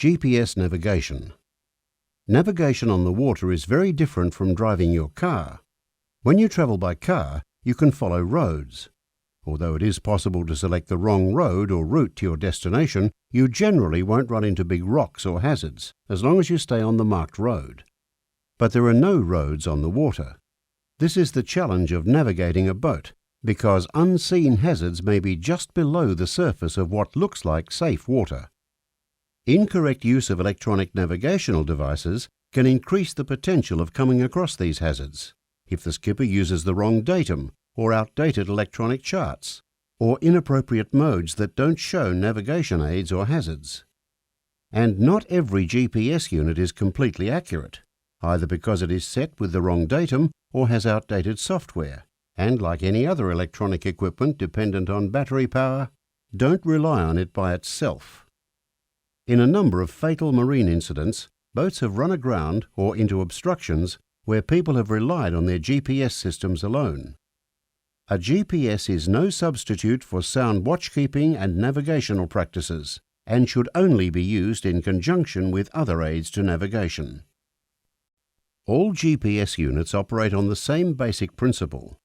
GPS navigation. Navigation on the water is very different from driving your car. When you travel by car, you can follow roads. Although it is possible to select the wrong road or route to your destination, you generally won't run into big rocks or hazards, as long as you stay on the marked road. But there are no roads on the water. This is the challenge of navigating a boat, because unseen hazards may be just below the surface of what looks like safe water. Incorrect use of electronic navigational devices can increase the potential of coming across these hazards if the skipper uses the wrong datum or outdated electronic charts, or inappropriate modes that don't show navigation aids or hazards. And not every GPS unit is completely accurate, either because it is set with the wrong datum or has outdated software, and like any other electronic equipment dependent on battery power, don't rely on it by itself. In a number of fatal marine incidents, boats have run aground or into obstructions where people have relied on their GPS systems alone. A GPS is no substitute for sound watchkeeping and navigational practices, and should only be used in conjunction with other aids to navigation. All GPS units operate on the same basic principle.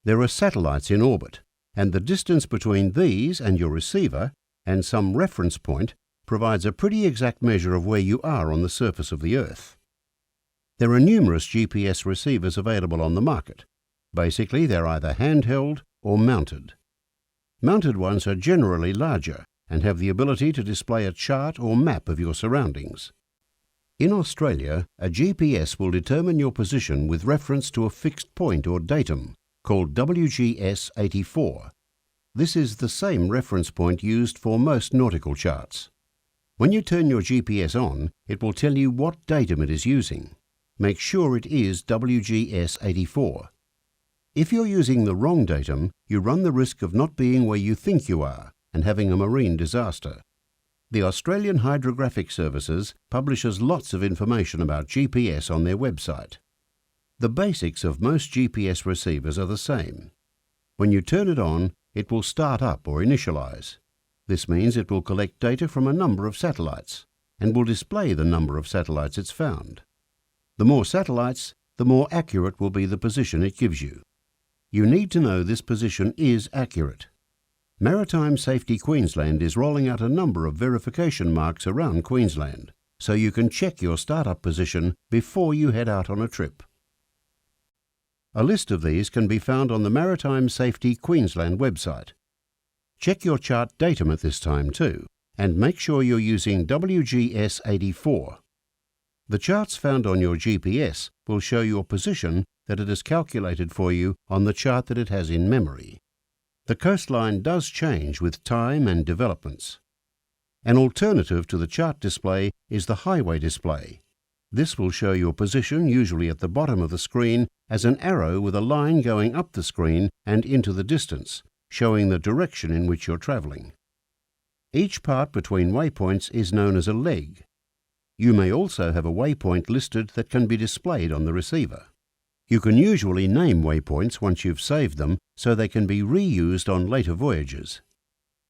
There are satellites in orbit, and the distance between these and your receiver, and some reference point, provides a pretty exact measure of where you are on the surface of the Earth. There are numerous GPS receivers available on the market. Basically, they're either handheld or mounted. Mounted ones are generally larger and have the ability to display a chart or map of your surroundings. In Australia, a GPS will determine your position with reference to a fixed point or datum, called WGS 84. This is the same reference point used for most nautical charts. When you turn your GPS on, it will tell you what datum it is using. Make sure it is WGS 84. If you're using the wrong datum, you run the risk of not being where you think you are and having a marine disaster. The Australian Hydrographic Services publishes lots of information about GPS on their website. The basics of most GPS receivers are the same. When you turn it on, it will start up or initialize. This means it will collect data from a number of satellites and will display the number of satellites it's found. The more satellites, the more accurate will be the position it gives you. You need to know this position is accurate. Maritime Safety Queensland is rolling out a number of verification marks around Queensland, so you can check your startup position before you head out on a trip. A list of these can be found on the Maritime Safety Queensland website. Check your chart datum at this time too, and make sure you're using WGS 84. The charts found on your GPS will show your position that it has calculated for you on the chart that it has in memory. The coastline does change with time and developments. An alternative to the chart display is the highway display. This will show your position, usually at the bottom of the screen, as an arrow with a line going up the screen and into the distance, showing the direction in which you're travelling. Each part between waypoints is known as a leg. You may also have a waypoint listed that can be displayed on the receiver. You can usually name waypoints once you've saved them so they can be reused on later voyages.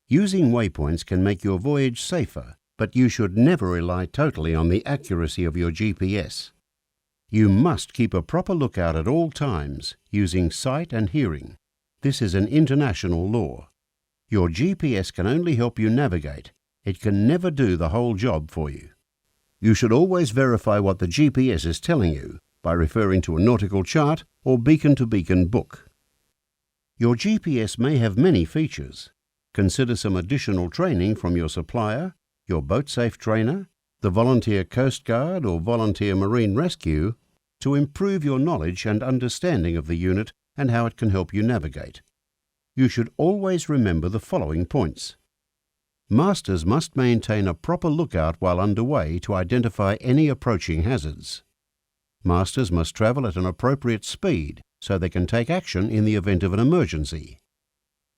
Using waypoints can make your voyage safer, but you should never rely totally on the accuracy of your GPS. You must keep a proper lookout at all times, using sight and hearing. This is an international law. Your GPS can only help you navigate. It can never do the whole job for you. You should always verify what the GPS is telling you by referring to a nautical chart or beacon-to-beacon book. Your GPS may have many features. Consider some additional training from your supplier, your BoatSafe trainer, the Volunteer Coast Guard or Volunteer Marine Rescue to improve your knowledge and understanding of the unit and how it can help you navigate. You should always remember the following points. Masters must maintain a proper lookout while underway to identify any approaching hazards. Masters must travel at an appropriate speed so they can take action in the event of an emergency.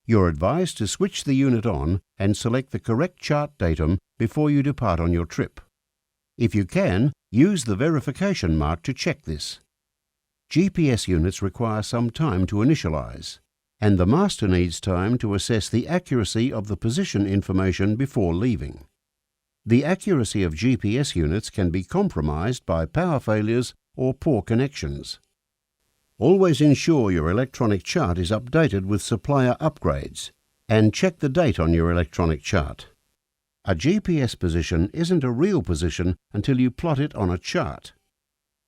You're advised to switch the unit on and select the correct chart datum before you depart on your trip. If you can, use the verification mark to check this. GPS units require some time to initialize, and the master needs time to assess the accuracy of the position information before leaving. The accuracy of GPS units can be compromised by power failures or poor connections. Always ensure your electronic chart is updated with supplier upgrades, and check the date on your electronic chart. A GPS position isn't a real position until you plot it on a chart.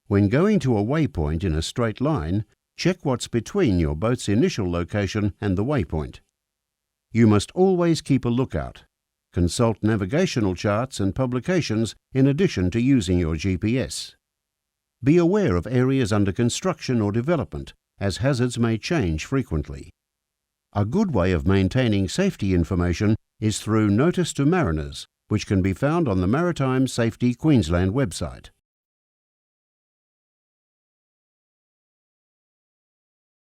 When going to a waypoint in a straight line, check what's between your boat's initial location and the waypoint. You must always keep a lookout. Consult navigational charts and publications in addition to using your GPS. Be aware of areas under construction or development, as hazards may change frequently. A good way of maintaining safety information is through Notice to Mariners, which can be found on the Maritime Safety Queensland website.